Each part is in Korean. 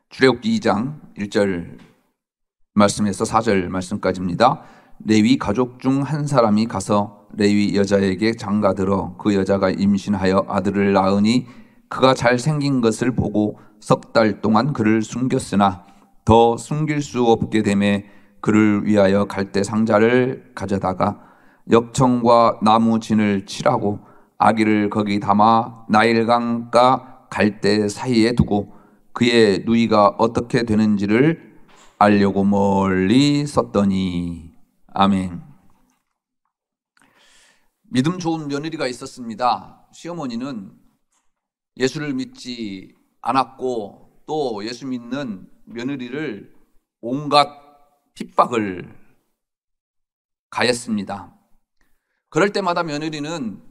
출애굽기 2장 1절 말씀에서 4절 말씀까지입니다. 레위 가족 중 한 사람이 가서 레위 여자에게 장가들어 그 여자가 임신하여 아들을 낳으니 그가 잘생긴 것을 보고 석 달 동안 그를 숨겼으나 더 숨길 수 없게 되매 그를 위하여 갈대 상자를 가져다가 역청과 나무 진을 칠하고 아기를 거기 담아 나일강과 갈대 사이에 두고 그의 누이가 어떻게 되는지를 알려고 멀리 썼더니. 아멘. 믿음 좋은 며느리가 있었습니다. 시어머니는 예수를 믿지 않았고 또 예수 믿는 며느리를 온갖 핍박을 가했습니다. 그럴 때마다 며느리는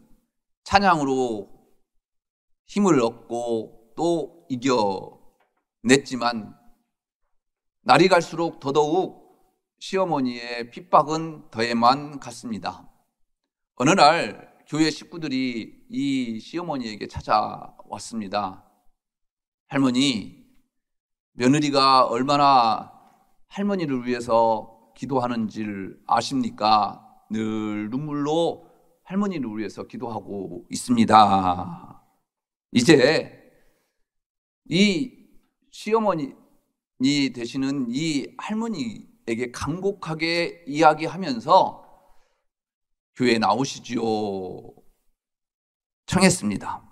찬양으로 힘을 얻고 또 이겨냈지만 날이 갈수록 더더욱 시어머니의 핍박은 더해만 갔습니다. 어느 날 교회 식구들이 이 시어머니에게 찾아왔습니다. 할머니, 며느리가 얼마나 할머니를 위해서 기도하는지를 아십니까? 늘 눈물로 할머니를 위해서 기도하고 있습니다. 이제 이 시어머니 되시는 이 할머니에게 간곡하게 이야기하면서 교회에 나오시지요 청했습니다.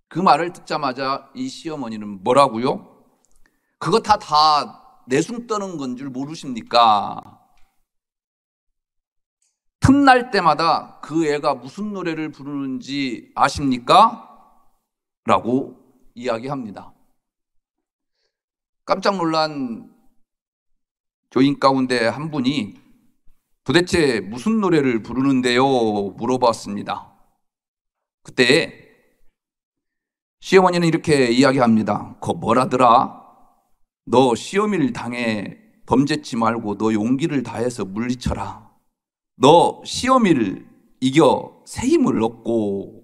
그 말을 듣자마자 이 시어머니는 뭐라고요? 그거 다 내숭 떠는 건 줄 모르십니까? 틈날 때마다 그 애가 무슨 노래를 부르는지 아십니까? 라고 이야기합니다. 깜짝 놀란 교인 가운데 한 분이 도대체 무슨 노래를 부르는데요? 물어봤습니다. 그때 시어머니는 이렇게 이야기합니다. 그거 뭐라더라? 너 시어미를 당해 범죄치 말고 너 용기를 다해서 물리쳐라. 너 시어미를 이겨 새 힘을 얻고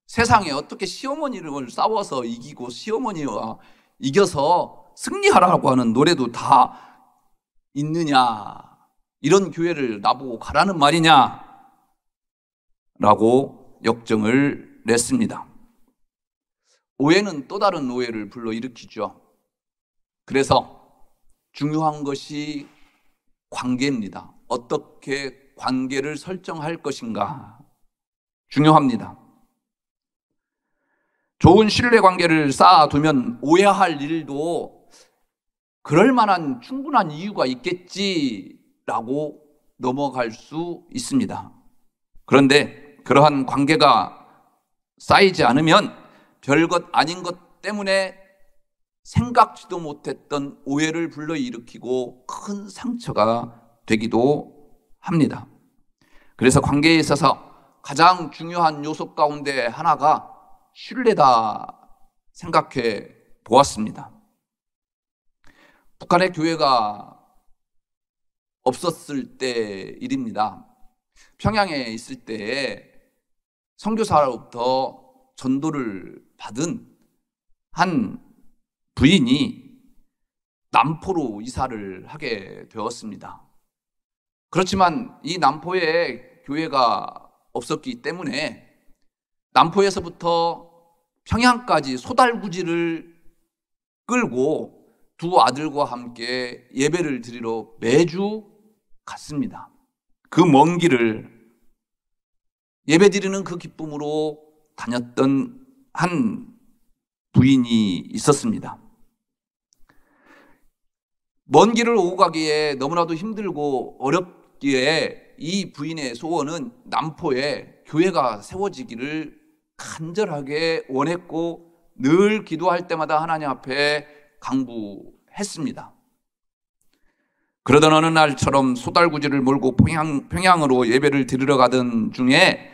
세상에 어떻게 시어머니를 싸워서 이기고 시어머니와 이겨서 승리하라고 하는 노래도 다 있느냐, 이런 교회를 나보고 가라는 말이냐 라고 역정을 냈습니다. 오해는 또 다른 오해를 불러일으키죠. 그래서 중요한 것이 관계입니다. 어떻게 관계를 설정할 것인가 중요합니다. 좋은 신뢰 관계를 쌓아두면 오해할 일도 그럴 만한 충분한 이유가 있겠지라고 넘어갈 수 있습니다. 그런데 그러한 관계가 쌓이지 않으면 별것 아닌 것 때문에 생각지도 못했던 오해를 불러일으키고 큰 상처가 되기도 합니다. 그래서 관계에 있어서 가장 중요한 요소 가운데 하나가 신뢰다 생각해 보았습니다. 북한의 교회가 없었을 때 일입니다. 평양에 있을 때에 선교사로부터 전도를 받은 한 부인이 남포로 이사를 하게 되었습니다. 그렇지만 이 남포에 교회가 없었기 때문에 남포에서부터 평양까지 소달구지를 끌고 두 아들과 함께 예배를 드리러 매주 갔습니다. 그 먼 길을 예배 드리는 그 기쁨으로 다녔던 한 부인이 있었습니다. 먼 길을 오고 가기에 너무나도 힘들고 어렵기에 이 부인의 소원은 남포에 교회가 세워지기를 간절하게 원했고 늘 기도할 때마다 하나님 앞에 강구했습니다. 그러던 어느 날처럼 소달구지를 몰고 평양으로 예배를 드리러 가던 중에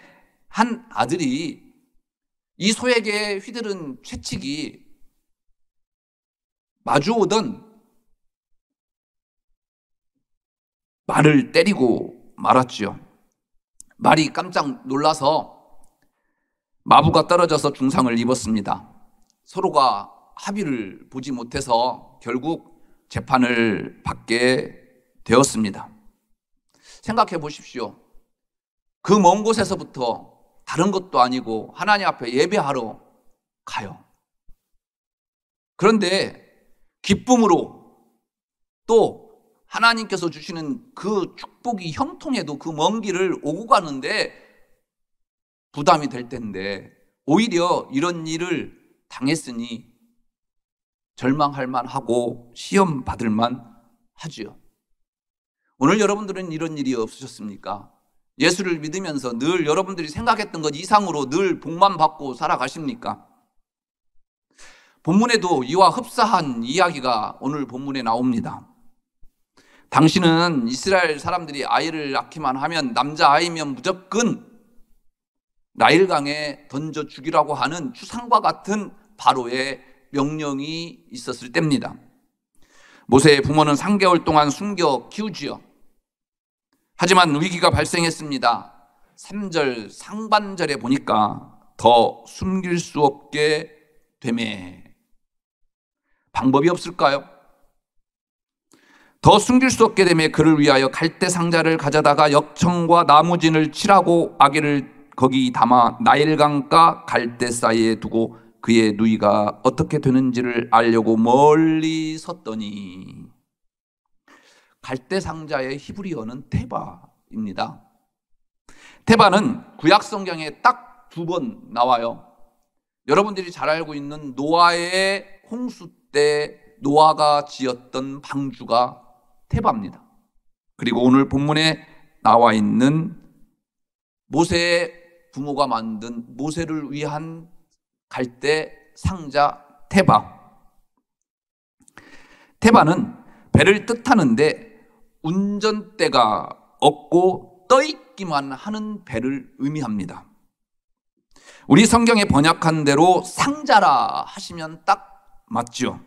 한 아들이 이 소에게 휘두른 채찍이 마주오던 말을 때리고 말았지요. 말이 깜짝 놀라서 마부가 떨어져서 중상을 입었습니다. 서로가 합의를 보지 못해서 결국 재판을 받게 되었습니다. 생각해 보십시오. 그 먼 곳에서부터 다른 것도 아니고 하나님 앞에 예배하러 가요. 그런데 기쁨으로 또 하나님께서 주시는 그 축복이 형통해도 그 먼 길을 오고 가는데 부담이 될 텐데 오히려 이런 일을 당했으니 절망할 만하고 시험 받을 만하지요. 오늘 여러분들은 이런 일이 없으셨습니까? 예수를 믿으면서 늘 여러분들이 생각했던 것 이상으로 늘 복만 받고 살아가십니까? 본문에도 이와 흡사한 이야기가 오늘 본문에 나옵니다. 당신은 이스라엘 사람들이 아이를 낳기만 하면 남자아이면 무조건 나일강에 던져 죽이라고 하는 추상과 같은 바로의 명령이 있었을 때입니다. 모세의 부모는 3개월 동안 숨겨 키우지요. 하지만 위기가 발생했습니다. 3절 상반절에 보니까 더 숨길 수 없게 되매. 방법이 없을까요? 더 숨길 수 없게 되매 그를 위하여 갈대 상자를 가져다가 역청과 나무진을 칠하고 아기를 거기 담아 나일강과 갈대 사이에 두고 그의 누이가 어떻게 되는지를 알려고 멀리 섰더니, 갈대 상자의 히브리어는 테바입니다. 테바는 구약 성경에 딱 2번 나와요. 여러분들이 잘 알고 있는 노아의 홍수 때 노아가 지었던 방주가 테바입니다. 그리고 오늘 본문에 나와 있는 모세의 부모가 만든 모세를 위한 갈대 상자 테바. 테바는 배를 뜻하는데 운전대가 없고 떠있기만 하는 배를 의미합니다. 우리 성경에 번역한 대로 상자라 하시면 딱 맞죠.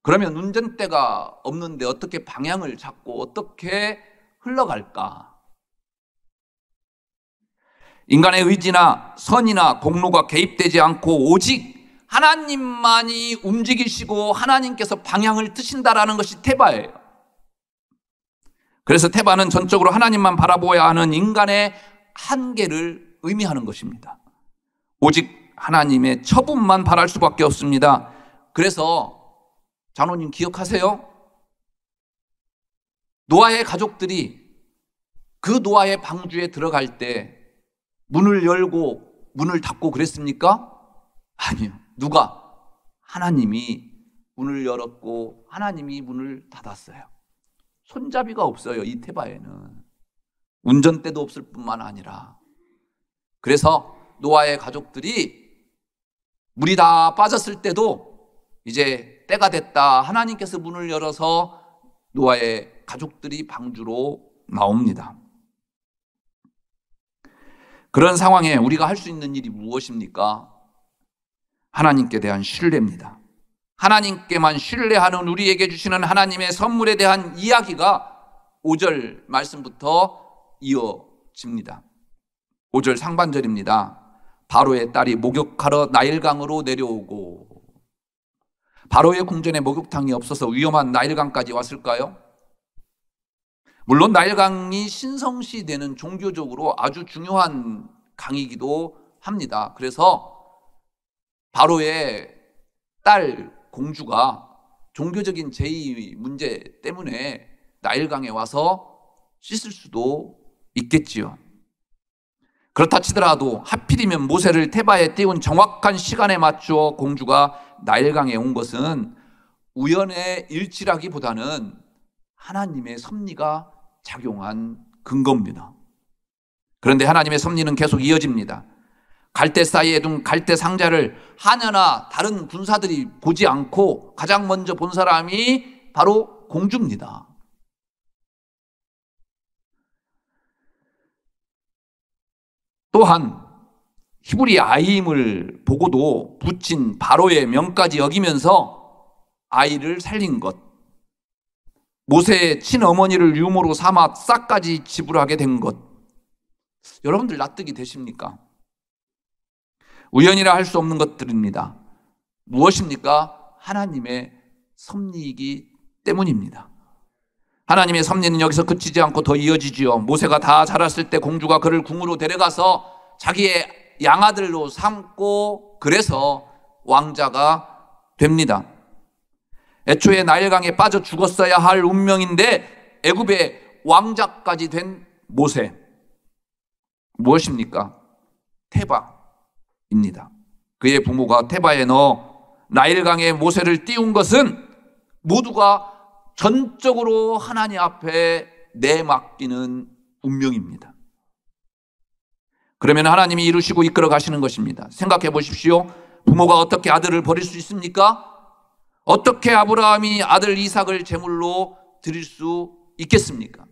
그러면 운전대가 없는데 어떻게 방향을 잡고 어떻게 흘러갈까? 인간의 의지나 선이나 공로가 개입되지 않고 오직 하나님만이 움직이시고 하나님께서 방향을 트신다라는 것이 테바예요. 그래서 테바는 전적으로 하나님만 바라보아야 하는 인간의 한계를 의미하는 것입니다. 오직 하나님의 처분만 바랄 수밖에 없습니다. 그래서 장로님 기억하세요? 노아의 가족들이 그 노아의 방주에 들어갈 때 문을 열고 문을 닫고 그랬습니까? 아니요. 누가? 하나님이 문을 열었고 하나님이 문을 닫았어요. 손잡이가 없어요. 이 테바에는. 운전대도 없을 뿐만 아니라. 그래서 노아의 가족들이 물이 다 빠졌을 때도 이제 때가 됐다. 하나님께서 문을 열어서 노아의 가족들이 방주로 나옵니다. 그런 상황에 우리가 할 수 있는 일이 무엇입니까? 하나님께 대한 신뢰입니다. 하나님께만 신뢰하는 우리에게 주시는 하나님의 선물에 대한 이야기가 5절 말씀부터 이어집니다. 5절 상반절입니다. 바로의 딸이 목욕하러 나일강으로 내려오고, 바로의 궁전에 목욕탕이 없어서 위험한 나일강까지 왔을까요? 물론 나일강이 신성시 되는 종교적으로 아주 중요한 강이기도 합니다. 그래서 바로의 딸 공주가 종교적인 제의 문제 때문에 나일강에 와서 씻을 수도 있겠지요. 그렇다 치더라도 하필이면 모세를 테바에 띄운 정확한 시간에 맞추어 공주가 나일강에 온 것은 우연의 일치라기보다는 하나님의 섭리가 작용한 근거입니다. 그런데 하나님의 섭리는 계속 이어집니다. 갈대 사이에 둔 갈대 상자를 하녀나 다른 군사들이 보지 않고 가장 먼저 본 사람이 바로 공주입니다. 또한 히브리 아이임을 보고도 붙인 바로의 명까지 여기면서 아이를 살린 것, 모세의 친어머니를 유모로 삼아 싹까지 지불하게 된 것, 여러분들 납득이 되십니까? 우연이라 할 수 없는 것들입니다. 무엇입니까? 하나님의 섭리이기 때문입니다. 하나님의 섭리는 여기서 그치지 않고 더 이어지지요. 모세가 다 자랐을 때 공주가 그를 궁으로 데려가서 자기의 양아들로 삼고 그래서 왕자가 됩니다. 애초에 나일강에 빠져 죽었어야 할 운명인데 애굽의 왕자까지 된 모세, 무엇입니까? 테바입니다. 그의 부모가 테바에 넣어 나일강에 모세를 띄운 것은 모두가 전적으로 하나님 앞에 내맡기는 운명입니다. 그러면 하나님이 이루시고 이끌어 가시는 것입니다. 생각해 보십시오. 부모가 어떻게 아들을 버릴 수 있습니까? 어떻게 아브라함이 아들 이삭을 제물로 드릴 수 있겠습니까?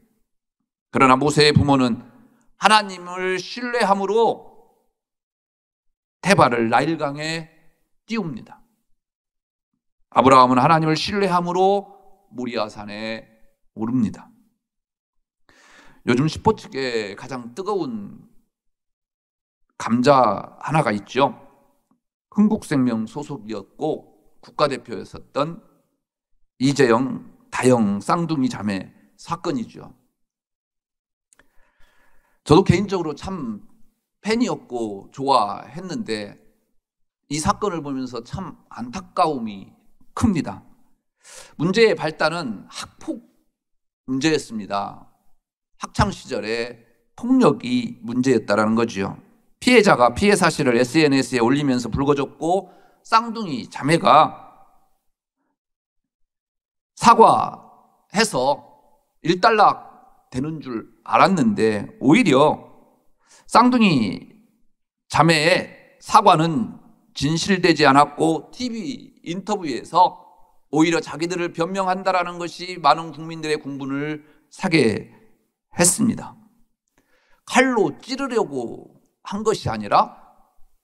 그러나 모세의 부모는 하나님을 신뢰함으로 테바를 나일강에 띄웁니다. 아브라함은 하나님을 신뢰함으로 모리아산에 오릅니다. 요즘 스포츠계 가장 뜨거운 감자 하나가 있죠. 흥국생명 소속이었고 국가대표였었던 이재영, 다영 쌍둥이 자매 사건이죠. 저도 개인적으로 참 팬이었고 좋아했는데 이 사건을 보면서 참 안타까움이 큽니다. 문제의 발단은 학폭 문제였습니다. 학창시절에 폭력이 문제였다는 거죠. 피해자가 피해 사실을 SNS에 올리면서 불거졌고 쌍둥이 자매가 사과해서 일단락 되는 줄 알았는데 오히려 쌍둥이 자매의 사과는 진실되지 않았고 TV 인터뷰에서 오히려 자기들을 변명한다라는 것이 많은 국민들의 공분을 사게 했습니다. 칼로 찌르려고 한 것이 아니라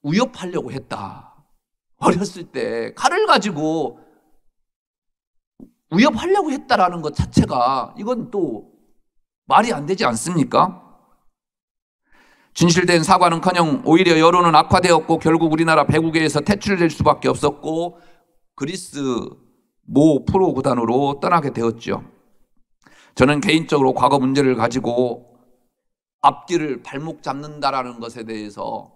위협하려고 했다. 어렸을 때 칼을 가지고 위협하려고 했다라는 것 자체가 이건 또 말이 안 되지 않습니까? 진실된 사과는커녕 오히려 여론은 악화되었고 결국 우리나라 배구계에서 퇴출될 수밖에 없었고 그리스 모 프로 구단으로 떠나게 되었죠. 저는 개인적으로 과거 문제를 가지고 앞길을 발목 잡는다라는 것에 대해서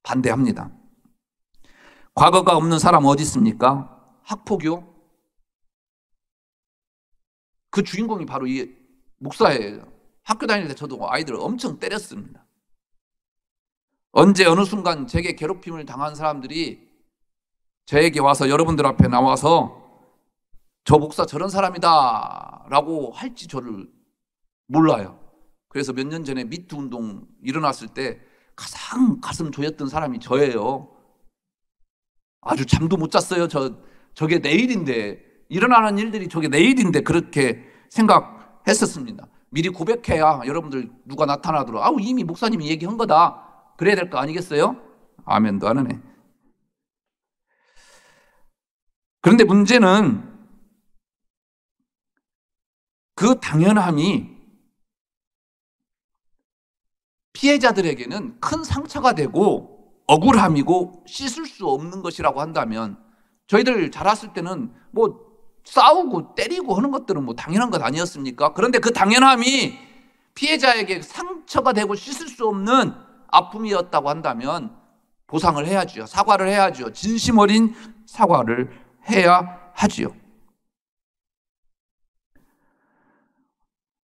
반대합니다. 과거가 없는 사람 어디 있습니까? 학폭이요? 그 주인공이 바로 이 목사예요. 학교 다닐 때 저도 아이들을 엄청 때렸습니다. 언제 어느 순간 제게 괴롭힘을 당한 사람들이 저에게 와서 여러분들 앞에 나와서 저 목사 저런 사람이다 라고 할지 저를 몰라요. 그래서 몇 년 전에 미투 운동 일어났을 때 가장 가슴 조였던 사람이 저예요. 아주 잠도 못 잤어요. 저게 내일인데, 일어나는 일들이 저게 내일인데 그렇게 생각했었습니다. 미리 고백해야 여러분들 누가 나타나더라도 아우 이미 목사님이 얘기한 거다 그래야 될 거 아니겠어요? 아멘도 안 하네. 그런데 문제는 그 당연함이 피해자들에게는 큰 상처가 되고 억울함이고 씻을 수 없는 것이라고 한다면 저희들 자랐을 때는 뭐 싸우고 때리고 하는 것들은 뭐 당연한 것 아니었습니까? 그런데 그 당연함이 피해자에게 상처가 되고 씻을 수 없는 아픔이었다고 한다면 보상을 해야지요. 사과를 해야지요. 진심 어린 사과를 해야 하지요.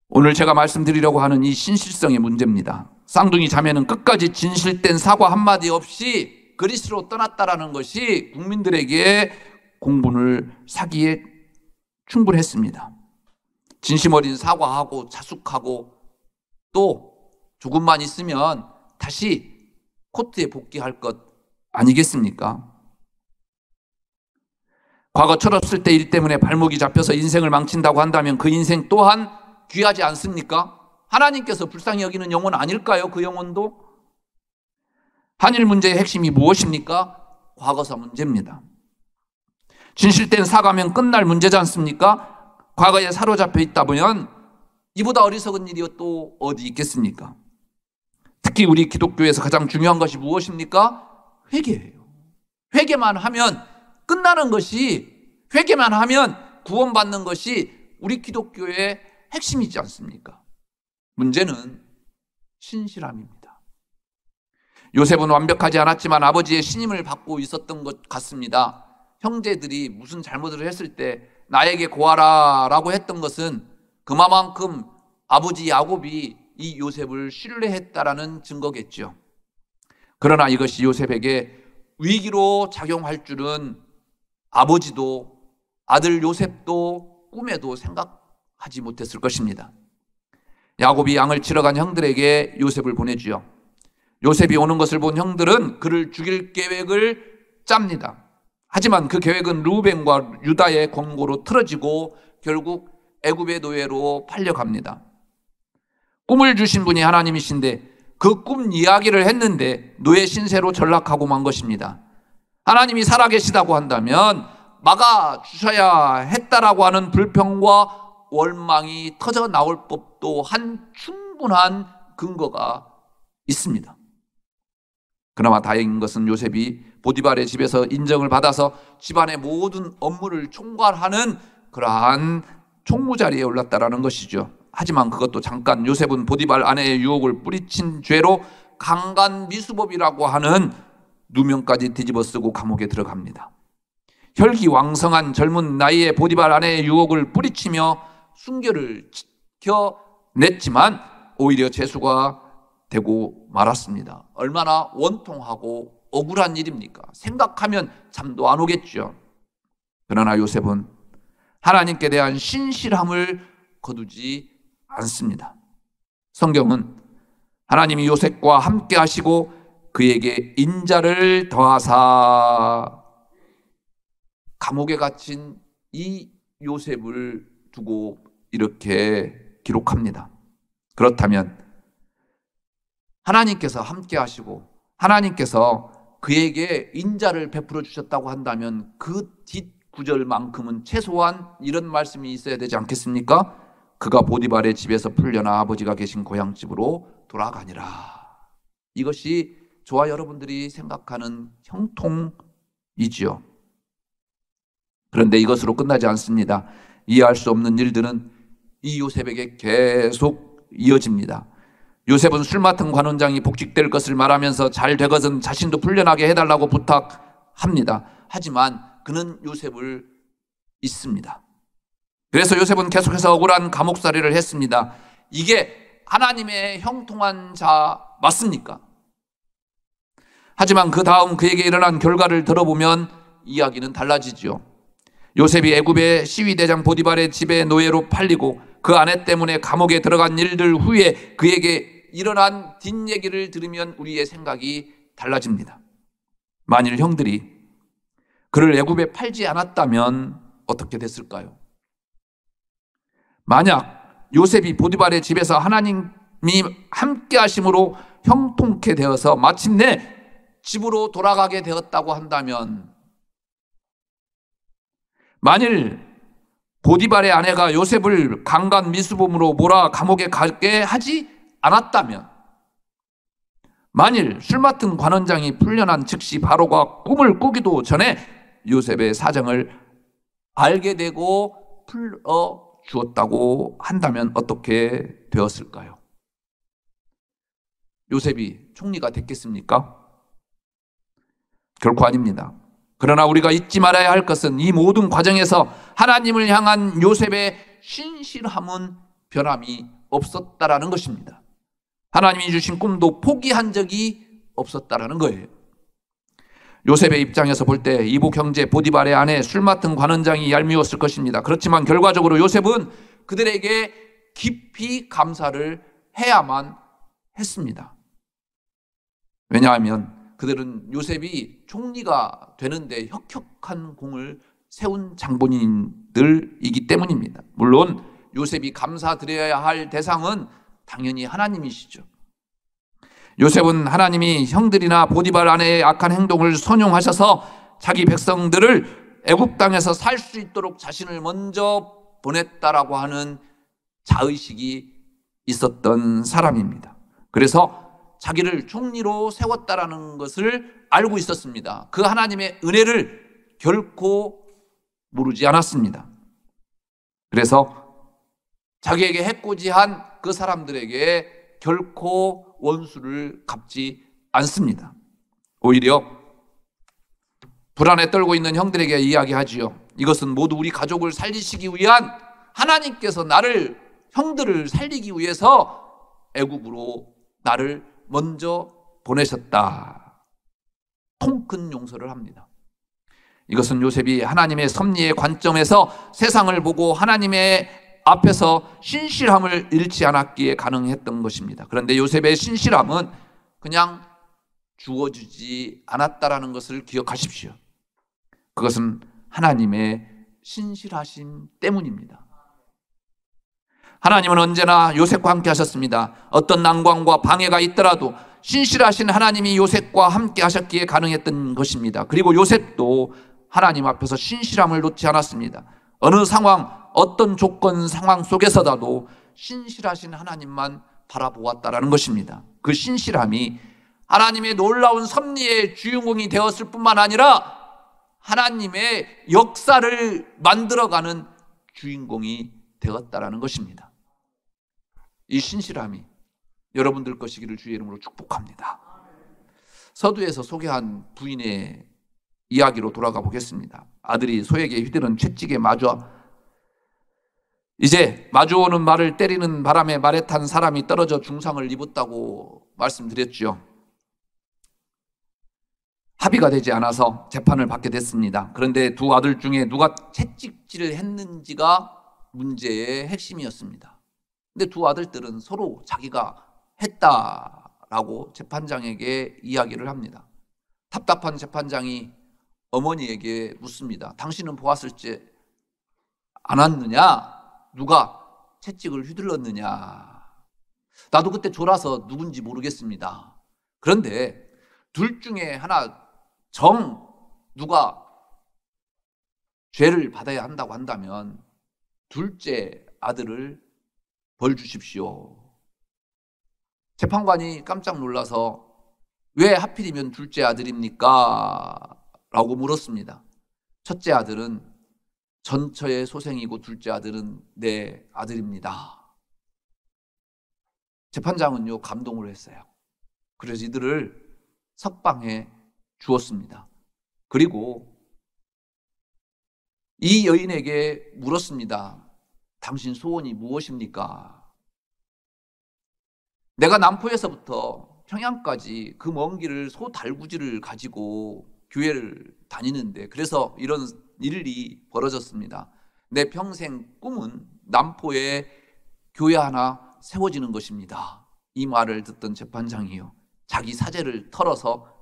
오늘 제가 말씀드리려고 하는 이 신실성의 문제입니다. 쌍둥이 자매는 끝까지 진실된 사과 한마디 없이 그리스로 떠났다라는 것이 국민들에게 공분을 사기에 충분했습니다. 진심 어린 사과하고 자숙하고 또 조금만 있으면 다시 코트에 복귀할 것 아니겠습니까? 과거 철없을 때 일 때문에 발목이 잡혀서 인생을 망친다고 한다면 그 인생 또한 귀하지 않습니까? 하나님께서 불쌍히 여기는 영혼 아닐까요? 그 영혼도? 한일 문제의 핵심이 무엇입니까? 과거사 문제입니다. 진실된 사과면 끝날 문제지 않습니까? 과거에 사로잡혀 있다 보면 이보다 어리석은 일이 또 어디 있겠습니까? 특히 우리 기독교에서 가장 중요한 것이 무엇입니까? 회개예요. 회개만 하면 끝나는 것이, 회개만 하면 구원받는 것이 우리 기독교의 핵심이지 않습니까? 문제는 신실함입니다. 요셉은 완벽하지 않았지만 아버지의 신임을 받고 있었던 것 같습니다. 형제들이 무슨 잘못을 했을 때 나에게 고하라 라고 했던 것은 그만큼 아버지 야곱이 이 요셉을 신뢰했다라는 증거겠죠. 그러나 이것이 요셉에게 위기로 작용할 줄은 아버지도 아들 요셉도 꿈에도 생각하지 못했을 것입니다. 야곱이 양을 치러 간 형들에게 요셉을 보내주요. 요셉이 오는 것을 본 형들은 그를 죽일 계획을 짭니다. 하지만 그 계획은 루벤과 유다의 권고로 틀어지고 결국 애굽의 노예로 팔려갑니다. 꿈을 주신 분이 하나님이신데 그 꿈 이야기를 했는데 노예 신세로 전락하고 만 것입니다. 하나님이 살아계시다고 한다면 막아주셔야 했다라고 하는 불평과 원망이 터져 나올 법도 한 충분한 근거가 있습니다. 그나마 다행인 것은 요셉이 보디발의 집에서 인정을 받아서 집안의 모든 업무를 총괄하는 그러한 총무자리에 올랐다라는 것이죠. 하지만 그것도 잠깐, 요셉은 보디발 아내의 유혹을 뿌리친 죄로 강간미수법이라고 하는 누명까지 뒤집어 쓰고 감옥에 들어갑니다. 혈기왕성한 젊은 나이에 보디발 아내의 유혹을 뿌리치며 순결을 지켜냈지만 오히려 재수가 되고 말았습니다. 얼마나 원통하고 억울한 일입니까? 생각하면 잠도 안 오겠죠. 그러나 요셉은 하나님께 대한 신실함을 거두지 않습니다. 성경은 하나님이 요셉과 함께 하시고 그에게 인자를 더하사 감옥에 갇힌 이 요셉을 두고 이렇게 기록합니다. 그렇다면 하나님께서 함께 하시고 하나님께서 그에게 인자를 베풀어 주셨다고 한다면 그 뒷구절만큼은 최소한 이런 말씀이 있어야 되지 않겠습니까? 그가 보디발의 집에서 풀려나 아버지가 계신 고향집으로 돌아가니라. 이것이 저와 여러분들이 생각하는 형통이지요. 그런데 이것으로 끝나지 않습니다. 이해할 수 없는 일들은 이 요셉에게 계속 이어집니다. 요셉은 술 맡은 관원장이 복직될 것을 말하면서 잘 되거든 자신도 풀려나게 해달라고 부탁합니다. 하지만 그는 요셉을 잊습니다. 그래서 요셉은 계속해서 억울한 감옥살이를 했습니다. 이게 하나님의 형통한 자 맞습니까? 하지만 그 다음 그에게 일어난 결과를 들어보면 이야기는 달라지죠. 요셉이 애굽의 시위대장 보디발의 집에 노예로 팔리고 그 아내 때문에 감옥에 들어간 일들 후에 그에게 일어난 뒷얘기를 들으면 우리의 생각이 달라집니다. 만일 형들이 그를 애굽에 팔지 않았다면 어떻게 됐을까요? 만약 요셉이 보디발의 집에서 하나님이 함께 하심으로 형통케 되어서 마침내 집으로 돌아가게 되었다고 한다면, 만일 보디발의 아내가 요셉을 강간 미수범으로 몰아 감옥에 가게 하지 않았다면, 만일 술 맡은 관원장이 풀려난 즉시 바로가 꿈을 꾸기도 전에 요셉의 사정을 알게 되고 풀어 주었다고 한다면 어떻게 되었을까요? 요셉이 총리가 됐겠습니까? 결코 아닙니다. 그러나 우리가 잊지 말아야 할 것은 이 모든 과정에서 하나님을 향한 요셉의 신실함은 변함이 없었다라는 것입니다. 하나님이 주신 꿈도 포기한 적이 없었다라는 거예요. 요셉의 입장에서 볼 때 이복 형제 보디발의 아내 술 맡은 관원장이 얄미웠을 것입니다. 그렇지만 결과적으로 요셉은 그들에게 깊이 감사를 해야만 했습니다. 왜냐하면 그들은 요셉이 총리가 되는데 혁혁한 공을 세운 장본인들이기 때문입니다. 물론 요셉이 감사드려야 할 대상은 당연히 하나님이시죠. 요셉은 하나님이 형들이나 보디발 아내의 악한 행동을 선용하셔서 자기 백성들을 애굽 땅에서 살 수 있도록 자신을 먼저 보냈다라고 하는 자의식이 있었던 사람입니다. 그래서 자기를 총리로 세웠다라는 것을 알고 있었습니다. 그 하나님의 은혜를 결코 모르지 않았습니다. 그래서 자기에게 해코지한 그 사람들에게 결코 원수를 갚지 않습니다. 오히려 불안에 떨고 있는 형들에게 이야기하지요. 이것은 모두 우리 가족을 살리시기 위한, 하나님께서 나를, 형들을 살리기 위해서 애굽으로 나를 먼저 보내셨다. 통큰 용서를 합니다. 이것은 요셉이 하나님의 섭리의 관점에서 세상을 보고 하나님의 앞에서 신실함을 잃지 않았기에 가능했던 것입니다. 그런데 요셉의 신실함은 그냥 주어지지 않았다라는 것을 기억하십시오. 그것은 하나님의 신실하심 때문입니다. 하나님은 언제나 요셉과 함께 하셨습니다. 어떤 난관과 방해가 있더라도 신실하신 하나님이 요셉과 함께 하셨기에 가능했던 것입니다. 그리고 요셉도 하나님 앞에서 신실함을 놓지 않았습니다. 어느 상황, 어떤 조건 상황 속에서라도 신실하신 하나님만 바라보았다라는 것입니다. 그 신실함이 하나님의 놀라운 섭리의 주인공이 되었을 뿐만 아니라 하나님의 역사를 만들어가는 주인공이 되었다라는 것입니다. 이 신실함이 여러분들 것이기를 주의 이름으로 축복합니다. 서두에서 소개한 부인의 이야기로 돌아가 보겠습니다. 아들이 소에게 휘두른 채찍에 이제 마주오는 말을 때리는 바람에 말에 탄 사람이 떨어져 중상을 입었다고 말씀드렸죠. 합의가 되지 않아서 재판을 받게 됐습니다. 그런데 두 아들 중에 누가 채찍질을 했는지가 문제의 핵심이었습니다. 근데 두 아들들은 서로 자기가 했다라고 재판장에게 이야기를 합니다. 답답한 재판장이 어머니에게 묻습니다. 당신은 보았을 때 안 왔느냐? 누가 채찍을 휘둘렀느냐? 나도 그때 졸아서 누군지 모르겠습니다. 그런데 둘 중에 하나 누가 죄를 받아야 한다고 한다면 둘째 아들을 벌 주십시오. 재판관이 깜짝 놀라서 왜 하필이면 둘째 아들입니까? 라고 물었습니다. 첫째 아들은 전처의 소생이고 둘째 아들은 내 아들입니다. 재판장은요, 감동을 했어요. 그래서 이들을 석방해 주었습니다. 그리고 이 여인에게 물었습니다. 당신 소원이 무엇입니까? 내가 남포에서부터 평양까지 그 먼 길을 소 달구지를 가지고 교회를 다니는데 그래서 이런 일이 벌어졌습니다. 내 평생 꿈은 남포에 교회 하나 세워지는 것입니다. 이 말을 듣던 재판장이요, 자기 사제를 털어서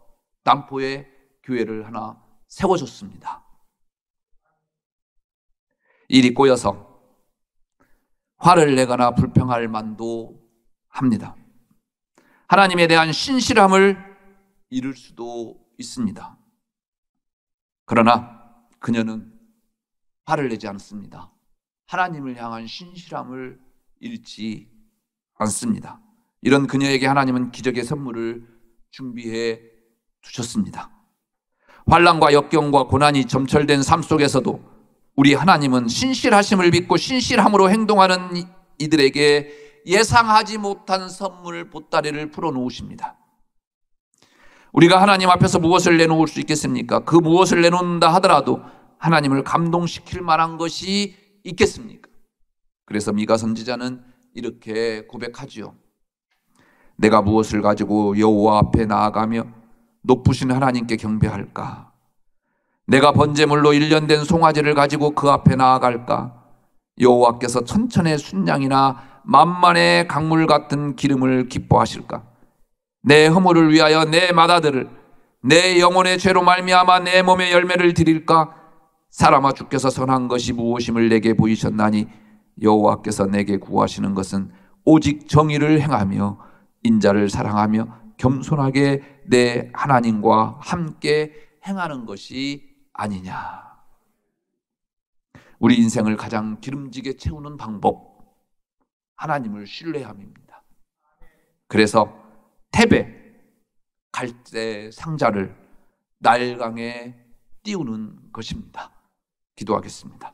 남포에 교회를 하나 세워줬습니다. 일이 꼬여서 화를 내거나 불평할 만도 합니다. 하나님에 대한 신실함을 잃을 수도 있습니다. 그러나 그녀는 화를 내지 않습니다. 하나님을 향한 신실함을 잃지 않습니다. 이런 그녀에게 하나님은 기적의 선물을 준비해 두셨습니다. 환난과 역경과 고난이 점철된 삶 속에서도 우리 하나님은 신실하심을 믿고 신실함으로 행동하는 이들에게 예상하지 못한 선물 보따리를 풀어놓으십니다. 우리가 하나님 앞에서 무엇을 내놓을 수 있겠습니까? 그 무엇을 내놓는다 하더라도 하나님을 감동시킬 만한 것이 있겠습니까? 그래서 미가 선지자는 이렇게 고백하지요. 내가 무엇을 가지고 여호와 앞에 나아가며 높으신 하나님께 경배할까? 내가 번제물로 일련된 송아지를 가지고 그 앞에 나아갈까? 여호와께서 천천의 순양이나 만만의 강물 같은 기름을 기뻐하실까? 내 허물을 위하여 내 맏아들을, 내 영혼의 죄로 말미암아 내 몸의 열매를 드릴까? 사람아, 주께서 선한 것이 무엇임을 내게 보이셨나니 여호와께서 내게 구하시는 것은 오직 정의를 행하며 인자를 사랑하며 겸손하게 내 하나님과 함께 행하는 것이 아니냐. 우리 인생을 가장 기름지게 채우는 방법, 하나님을 신뢰함입니다. 그래서 태배, 갈대 상자를 날강에 띄우는 것입니다. 기도하겠습니다.